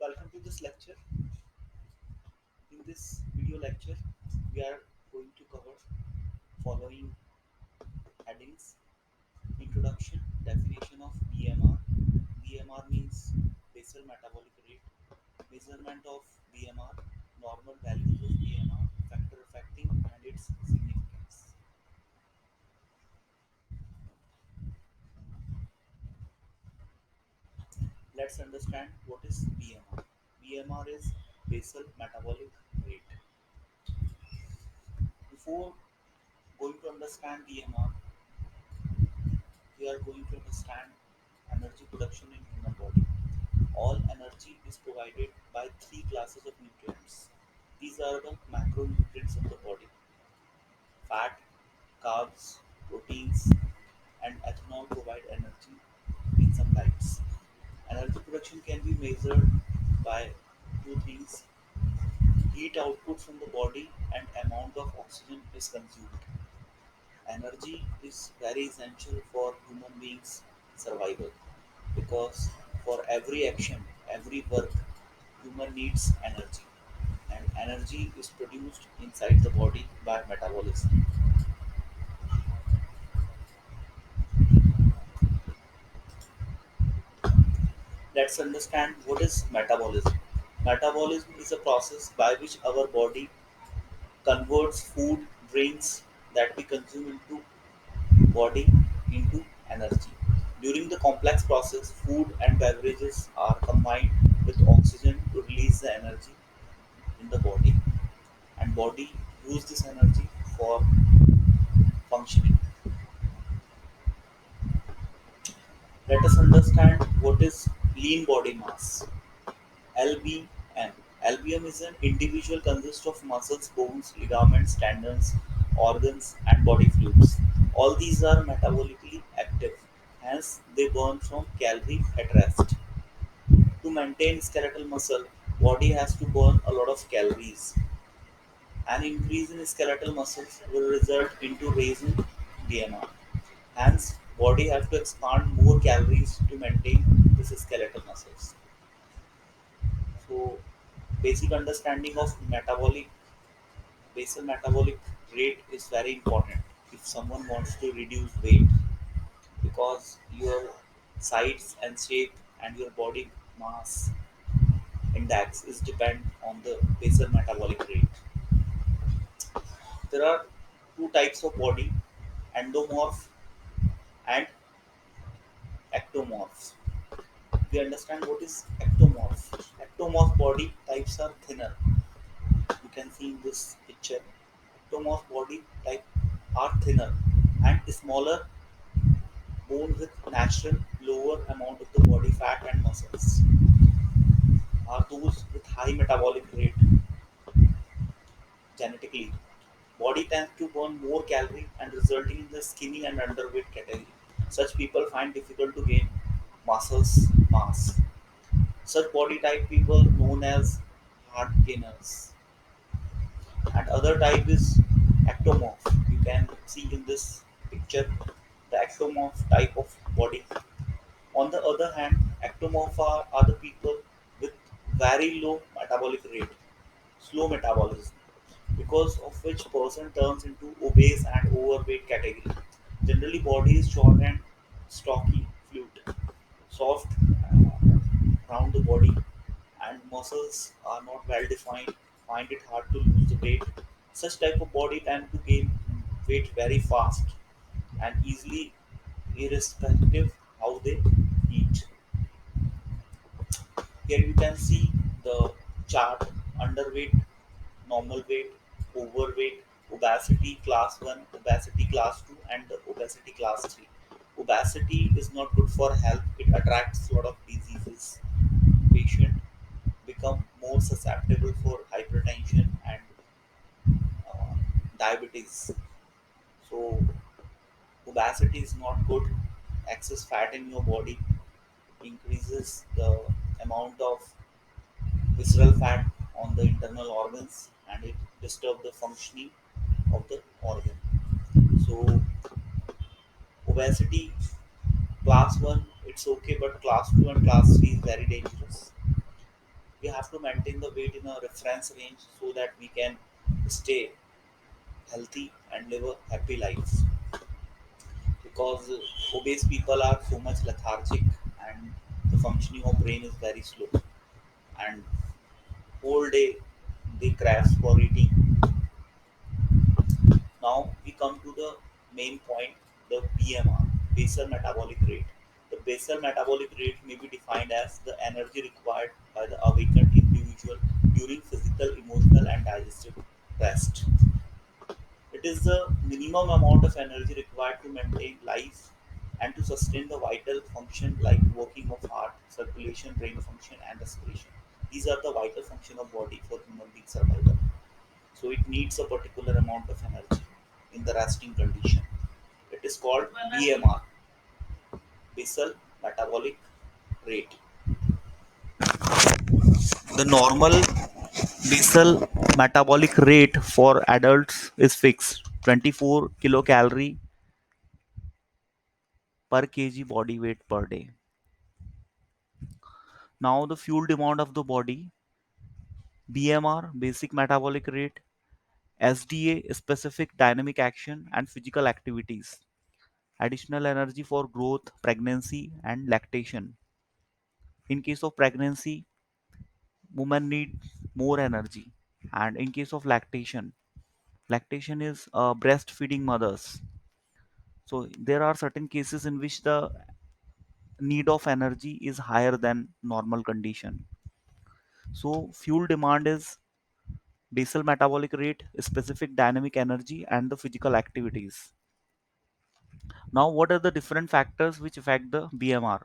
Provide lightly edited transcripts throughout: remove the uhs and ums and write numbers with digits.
welcome to this lecture. In this video lecture, we are going to cover following headings: introduction, definition of BMR. BMR means basal metabolic rate, measurement of BMR, normal values of BMR, factor affecting and its significance. Let's understand what is BMR. BMR is basal metabolic rate. Before going to understand BMR, we are going to understand energy production in human body. All energy is provided by three classes of nutrients. These are the macronutrients of the body: fat, carbs, proteins, and ethanol provide energy in some types. Energy production can be measured by two things: heat output from the body and amount of oxygen is consumed. Energy is very essential for human beings' survival because for every action, every work, human needs energy, and energy is produced inside the body by metabolism. Let's understand what is metabolism. Metabolism is a process by which our body converts food, drinks that we consume into body into energy. During the complex process, food and beverages are combined with oxygen to release the energy in the body, and body use this energy for functioning. Let us understand what is lean body mass. LBM. LBM is an individual consists of muscles, bones, ligaments, tendons, organs, and body fluids. All these are metabolically active, hence they burn from calorie at rest. To maintain skeletal muscle, body has to burn a lot of calories. An increase in skeletal muscles will result into raising BMR. Hence, body have to expand more calories to maintain this skeletal muscles. So, basic understanding of metabolic basal metabolic rate is very important if someone wants to reduce weight because your size and shape and your body mass index is depend on the basal metabolic rate. There are two types of body: endomorph and ectomorph. We understand what is ectomorph. Ectomorph body types are thinner. You can see in this picture. Ectomorph body type are thinner and smaller, bone with natural lower amount of the body fat and muscles. Are those with high metabolic rate genetically. Body tends to burn more calorie and resulting in the skinny and underweight category. Such people find difficult to gain muscles mass. Such body type people known as hard gainers. And other type is ectomorph. You can see in this picture the ectomorph type of body. On the other hand, ectomorph are the people with very low metabolic rate, slow metabolism, because of which person turns into obese and overweight category. Generally, body is short and stocky, fluid, soft around the body, and muscles are not well defined. Find it hard to lose the weight. Such type of body tend to gain weight very fast and easily, irrespective how they eat. Here you can see the chart: underweight, normal weight, overweight, obesity class 1, obesity class 2, and the obesity class 3. Obesity is not good for health, it attracts a lot of diseases. Patient become more susceptible for hypertension and uh, diabetes. So, obesity is not good. Excess fat in your body increases the amount of visceral fat on the internal organs and it disturbs the functioning of the organ. So obesity class 1 it's okay, but class 2 and class 3 is very dangerous. we have to maintain the weight in a reference range so that we can stay healthy and live a happy life. Because obese people are so much lethargic and the functioning of brain is very slow, and whole day they crash for eating. Now we come to the main point, the BMR, basal metabolic rate. The basal metabolic rate may be defined as the energy required by the awakened individual during physical, emotional, and digestive rest. It is the minimum amount of energy required to maintain life and to sustain the vital function like working of heart, circulation, brain function, and respiration. These are the vital function of body for human being survival. So it needs a particular amount of energy in the resting condition. It is called BMR, basal metabolic rate. The normal basal metabolic rate for adults is fixed 24 kilocalorie per kg body weight per day. Now the fuel demand of the body, BMR, basic metabolic rate, SDA, specific dynamic action and physical activities, additional energy for growth, pregnancy and lactation. In case of pregnancy, women need more energy, and in case of lactation, lactation is breastfeeding mothers. So there are certain cases in which the need of energy is higher than normal condition. So fuel demand is basal metabolic rate, specific dynamic energy, and the physical activities. Now, what are the different factors which affect the BMR?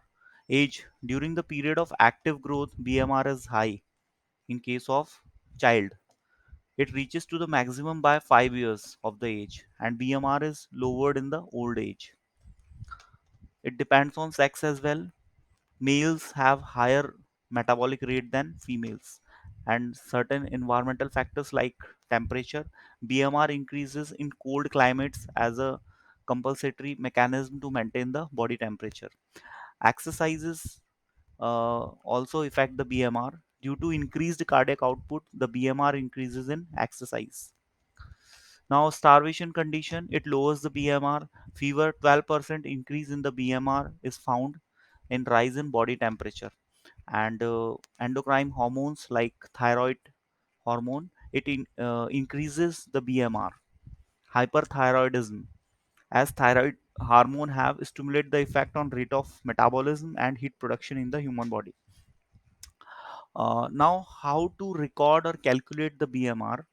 Age. During the period of active growth, BMR is high. In case of child, it reaches to the maximum by 5 years of the age, and BMR is lowered in the old age. It depends on sex as well. Males have higher metabolic rate than females, and certain environmental factors like temperature. BMR increases in cold climates as a compulsory mechanism to maintain the body temperature. Exercises also affect the BMR. Due to increased cardiac output, the BMR increases in exercise. Now, starvation condition, it lowers the BMR. Fever, 12% increase in the BMR is found in rise in body temperature. And endocrine hormones like thyroid hormone, increases the BMR. Hyperthyroidism, as thyroid hormone have stimulate the effect on rate of metabolism and heat production in the human body. Now, how to record or calculate the BMR?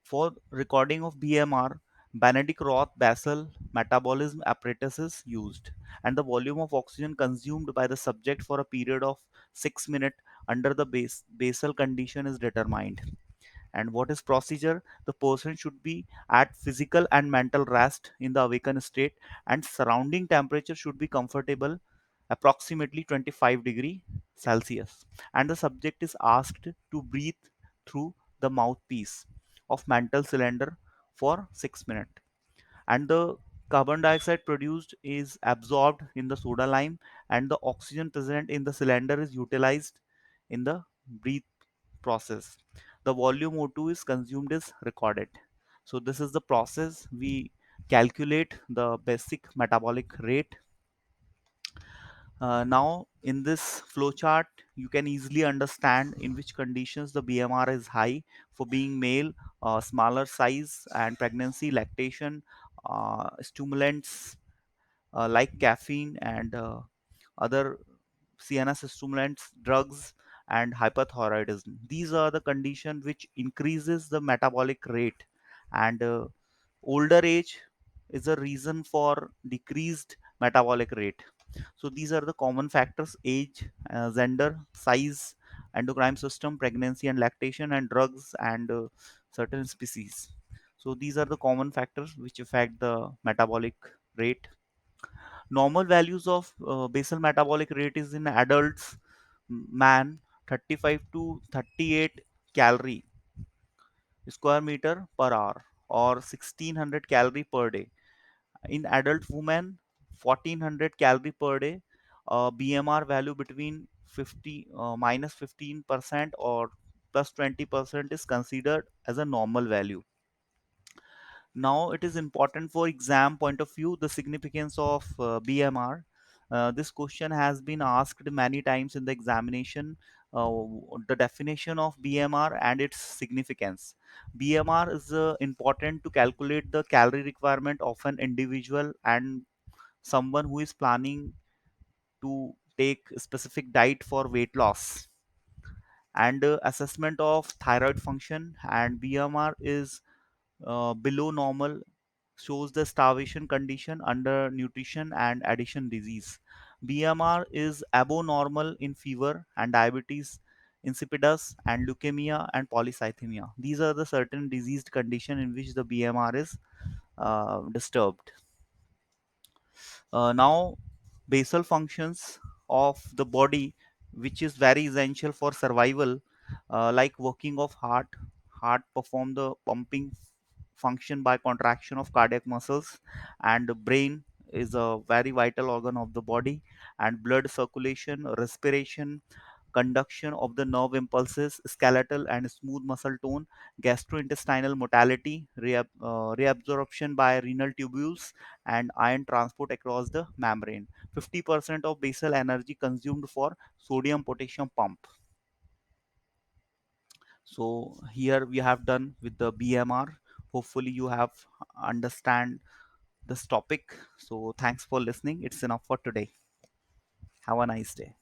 For recording of BMR, Benedict Roth Basal metabolism apparatus is used, and the volume of oxygen consumed by the subject for a period of 6 minutes under the basal condition is determined. And what is procedure? The person should be at physical and mental rest in the awakened state, and surrounding temperature should be comfortable, approximately 25 degrees Celsius, and the subject is asked to breathe through the mouthpiece of mental cylinder for 6 minutes, and the carbon dioxide produced is absorbed in the soda lime, and the oxygen present in the cylinder is utilized in the breath process. The volume O2 is consumed is recorded. So this is the process we calculate the basic metabolic rate. Now in this flowchart, you can easily understand in which conditions the BMR is high. For being male, smaller size and pregnancy, lactation, stimulants like caffeine and other CNS stimulants, drugs, and hyperthyroidism. These are the condition which increases the metabolic rate, and older age is a reason for decreased metabolic rate. So these are the common factors: age, gender, size, endocrine system, pregnancy and lactation, and drugs and certain species. So these are the common factors which affect the metabolic rate. Normal values of basal metabolic rate is in adults, man, 35 to 38 calorie square meter per hour, or 1600 calorie per day. In adult women, 1400 calorie per day. BMR value between minus 15% or plus 20% is considered as a normal value. Now it is important for exam point of view, the significance of BMR. This question has been asked many times in the examination. uh, the definition of BMR and its significance. BMR is important to calculate the calorie requirement of an individual and someone who is planning to take specific diet for weight loss. And assessment of thyroid function, and BMR is below normal shows the starvation condition, under nutrition and addiction disease. BMR is above normal in fever and diabetes insipidus and leukemia and polycythemia. These are the certain diseased condition in which the BMR is disturbed. Now, basal functions of the body, which is very essential for survival, like working of heart perform the pumping function by contraction of cardiac muscles, and the brain is a very vital organ of the body, and blood circulation, respiration, conduction of the nerve impulses, skeletal and smooth muscle tone, gastrointestinal motility, reabsorption by renal tubules, and ion transport across the membrane. 50% of basal energy consumed for sodium potassium pump. So here we have done with the BMR. Hopefully you have understand this topic. So thanks for listening. It's enough for today. Have a nice day.